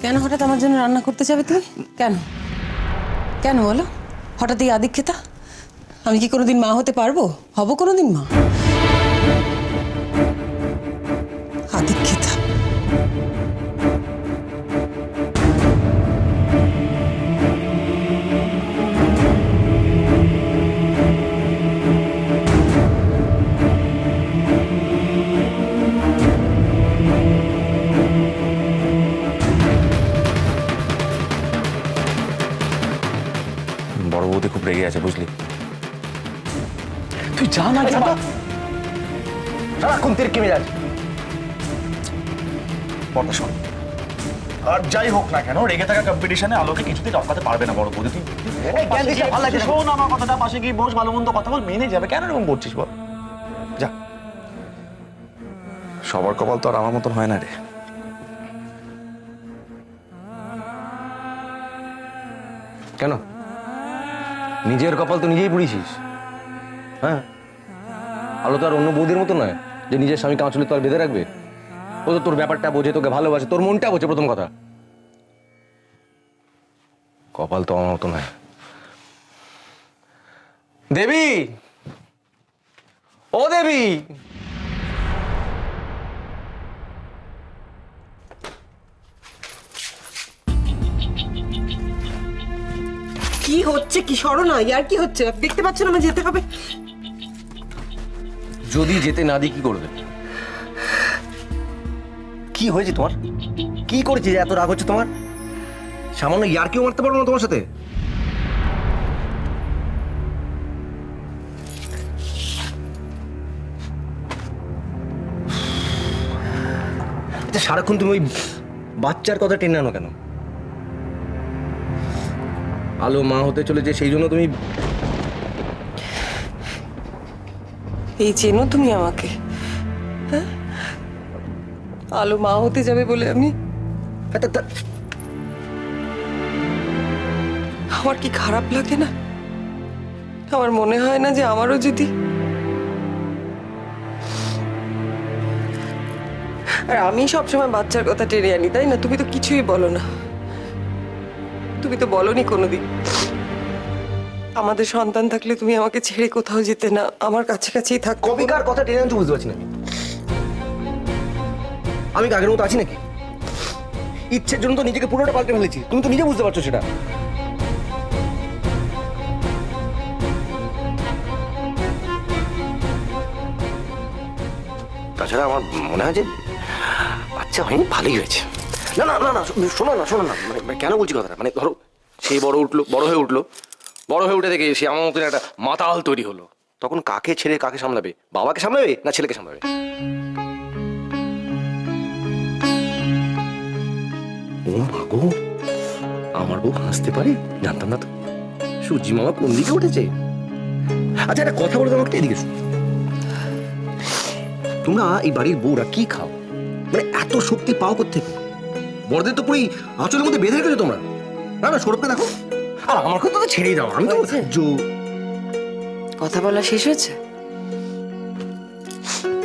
কেন হঠাৎ আমার জন্য রান্না করতে যাবে তুমি? কেন কেন বলো? হঠাৎ এই আদিক্ষেতা? আমি কি কোনোদিন মা হতে পারবো? হব কোনোদিন মা? আদিক্ষেতা। বড় বৌদি খুব রেগে আছে, বুঝলি? তুই যা না, সারাক্ষণ তীর কেমে যাচ্ছে। পড়া শোন, আর যাই হোক না কেন রেগে থাকা কম্পিটিশনে আলোকে কিছুতেই টপকাতে পারবে না বড় বৌদি। তুই শোন আমার কথাটা, পাশে গিয়ে বস, ভালো মন্দ কথা বল, মেনে যাবে। কেন এরকম করছিস বল? যা। সবার কপাল তো আর আমার মতন হয় না রে। কেন? নিজের কপাল তো নিজেই পুড়িয়েছিস। হ্যাঁ, আলো তো আর অন্য বৌদির মতো নয় যে নিজের স্বামীকে আঁচলে তো আর বেঁধে রাখবে। ও তো তোর ব্যাপারটা বোঝে, তোকে ভালোবাসে, তোর মনটা বোঝে। প্রথম কথা, কপাল তো আমার মতো নয়। দেবী, ও দেবী, কি হচ্ছে? কি সরো না, ইয়ার কি হচ্ছে? দেখতে পাচ্ছ না আমার যেতে হবে? যদি যেতে না দিই কি করবে? কি হয়েছে তোমার? কি করেছে যে এত রাগ হচ্ছে তোমার? সামান্য ইয়ার কেউ মারতে পারবো না তোমার সাথে? আচ্ছা, সারাক্ষণ তুমি ওই বাচ্চার কথা টেনে আনো কেন? আলো মা হতে চলেছে, সেই জন্য তুমি এই চেনো তুমি আমাকে? হ্যাঁ, আলো মা হতে যাবে বলে আমি আমার কি খারাপ লাগে না? আমার মনে হয় না যে আমারও যদি, আর আমি সবসময় বাচ্চার কথা টেনে আনি, তাই না? তুমি তো কিছুই বলো না। তুমি তো বলনি কোনোদিন আমাদের সন্তান থাকলে তুমি আমাকে ছেড়ে কোথাও যেতে না, আমার কাছে কাছেই থাক। কবিকার কথা টেনে আনছো, বুঝতে পারছি না। আমি কি আগের মতো আছি নাকি? ইচ্ছের জন্য তো নিজেকে পুরোটা পাল্টে ফেলেছি, তুমি তো নিজে বুঝতে পারছো সেটা। তাছাড়া আমার মনে হয় যে বাচ্চা হয়নি, ভালোই হয়েছে। না না না না, শোনো না শোনো না, মানে কেন বলছি কথাটা, মানে ধরো সে বড় হয়ে উঠে দেখে সে আমার মতন একটা মাতাল তৈরি হলো, তখন কাকে ছেড়ে কাকে সামলাবে? বাবাকে সামলাবে না ছেলেকে সামলাবে? ও মা গো, আমার বউ হাসতে পারে, জানতাম না তো। সূর্যি মামা কোন দিকে উঠেছে? আচ্ছা, একটা কথা বলে তোমাকে, এদিকে শোনো। তোমরা এই বাড়ির বউরা কি খাও? মানে এত শক্তি পাও কোত্থেকে? বড়দের তো পুরো আঁচলের মধ্যে বেঁধে রেখেছো তোমরা। না না, সৌরভকে দেখো। আর আমার কথা তো ছেড়েই দাও, আমি তো কথা বলা শেষ হয়েছে?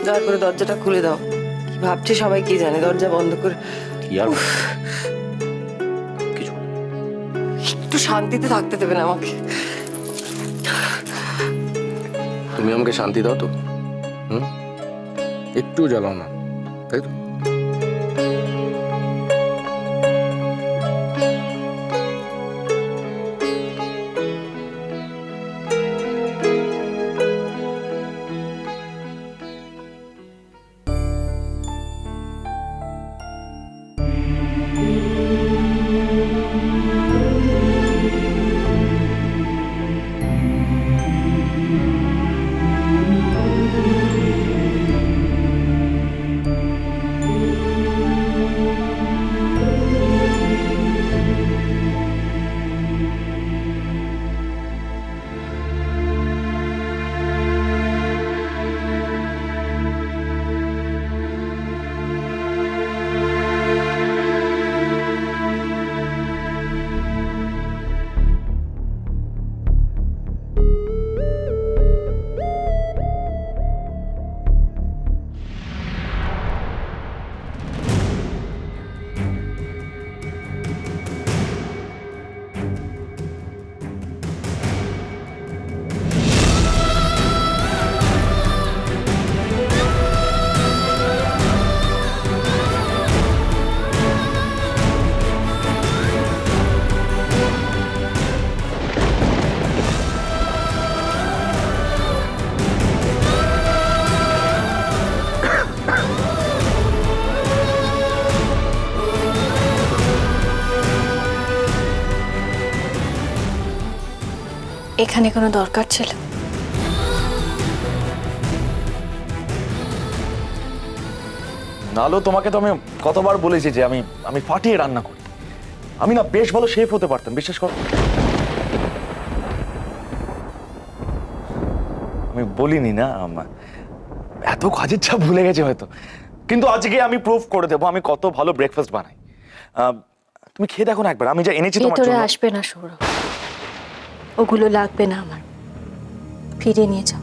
দয়া করে দরজাটা খুলে দাও। কি ভাবছে সবাই কি জানে? দরজা বন্ধ করে কি আর কিছু একটু শান্তিতে থাকতে দেবে না আমাকে? তুমি আমাকে শান্তি দাও তো, একটু জ্বালাও না, তাই তো? এখানে কোনো দরকার ছিল? নালো, তোমাকে তো আমি কতবার বলেছি যে আমি আমি ফাটিয়ে রান্না করি। আমি না বেশ ভালো শেফ হতে পারতাম, বিশ্বাস করো। আমি বলিনি না, এত কাজের চাপ ভুলে গেছে হয়তো, কিন্তু আজকে আমি প্রুফ করে দেবো আমি কত ভালো ব্রেকফাস্ট বানাই। তুমি খেয়ে দেখো না একবার, আমি যা এনেছি তোমার ভেতরে জন্য। আসবে না সৌরভ, ওগুলো লাগবে না আমার, ফিরে নিয়ে যাও।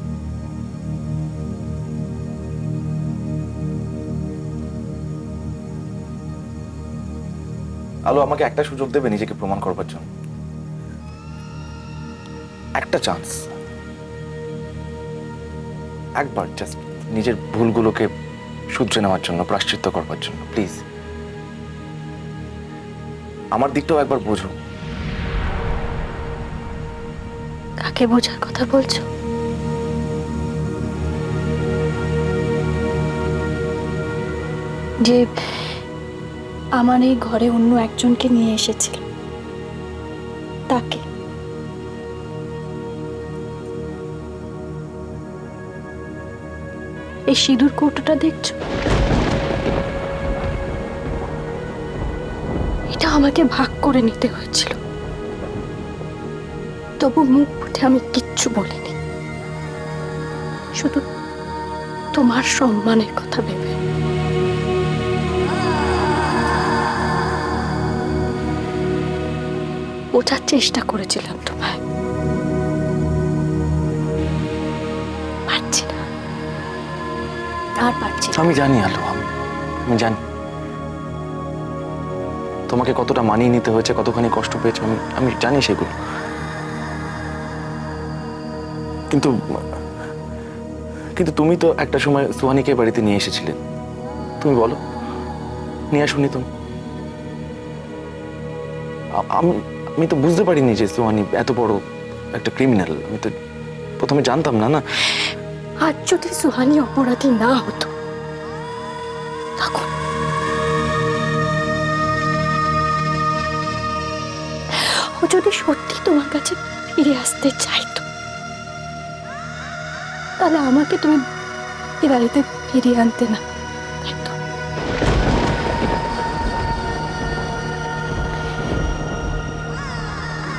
আলো, আমাকে একটা সুযোগ দেবে নিজেকে প্রমাণ করবার জন্য? একটা চান্স, একবার জাস্ট নিজের ভুলগুলোকে শুধরে নেওয়ার জন্য, প্রায়শ্চিত্ত করবার জন্য, প্লিজ। আমার দিকটাও একবার বোঝো। কাকে বোঝার কথা বলছো? যে আমার এই ঘরে অন্য একজনকে নিয়ে এসেছিল, তাকে? এই সিঁদুর কৌটোটা দেখছো? এটা আমাকে ভাগ করে নিতে হয়েছিল, তবু মুখ ফুটে আমি কিচ্ছু বলিনি, শুধু তোমার সম্মানের কথা ভেবে। বোঝার চেষ্টা করেছিলাম তোমায়, পারছি না, আর পারছি না। আমি জানি আলো, আমি জানি তোমাকে কতটা মানিয়ে নিতে হয়েছে, কতখানি কষ্ট পেয়েছো, আমি জানি সেগুলো। কিন্তু কিন্তু তুমি তো একটা সময় সুহানিকে বাড়িতে নিয়ে এসেছিলে, তুমি বলো, নিয়ে আসুনি তুমি? আমি তো বুঝতে পারিনি যে সুহানি এত বড় একটা ক্রিমিনাল। আমি তো প্রথমে জানতাম না। আজ যদি সুহানি অপরাধী না হতো, তখন ও যদি সত্যি তোমার কাছে ফিরে আসতে চাইতো, তাহলে আমাকে তুমি এ বাড়িতে ফিরিয়ে আনতে না, তাই তো?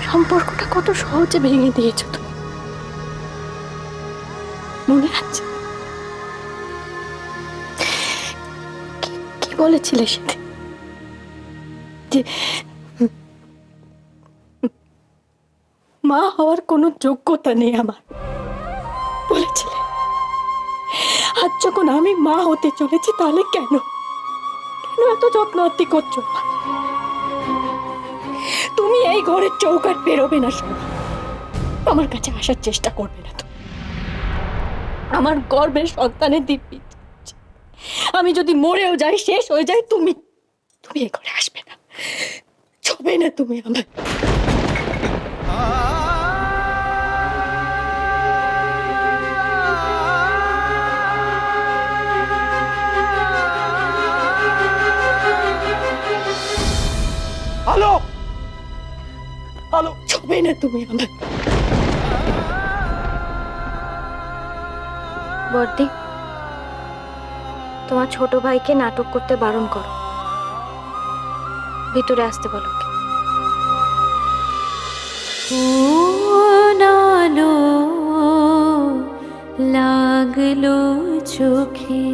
সম্পর্কটা কত সহজে ভেঙে দিয়েছো তুমি, মনে আছে? কি বলেছিলে সেদিন? যে মা হওয়ার কোনো যোগ্যতা নেই আমার, বলেছিলে। আজ যখন আমি মা হতে চলেছি, তাহলে কেন এত যত্ন আত্তি করছো? তুমি এই ঘরের চৌকাট বেরোবে না, আমার কাছে আসার চেষ্টা করবে না তো। আমার গর্বের সন্তানের দিব্যি, আমি যদি মরেও যাই, শেষ হয়ে যাই, তুমি এই ঘরে আসবে না, ছবে না তুমি আমার। আলো, আলো, ছবে না তুমি আমার। বর্দি, তোমার ছোট ভাইকে নাটক করতে বারণ করো, ভিতরে আসতে বলো। নালো লাগলো চোখে।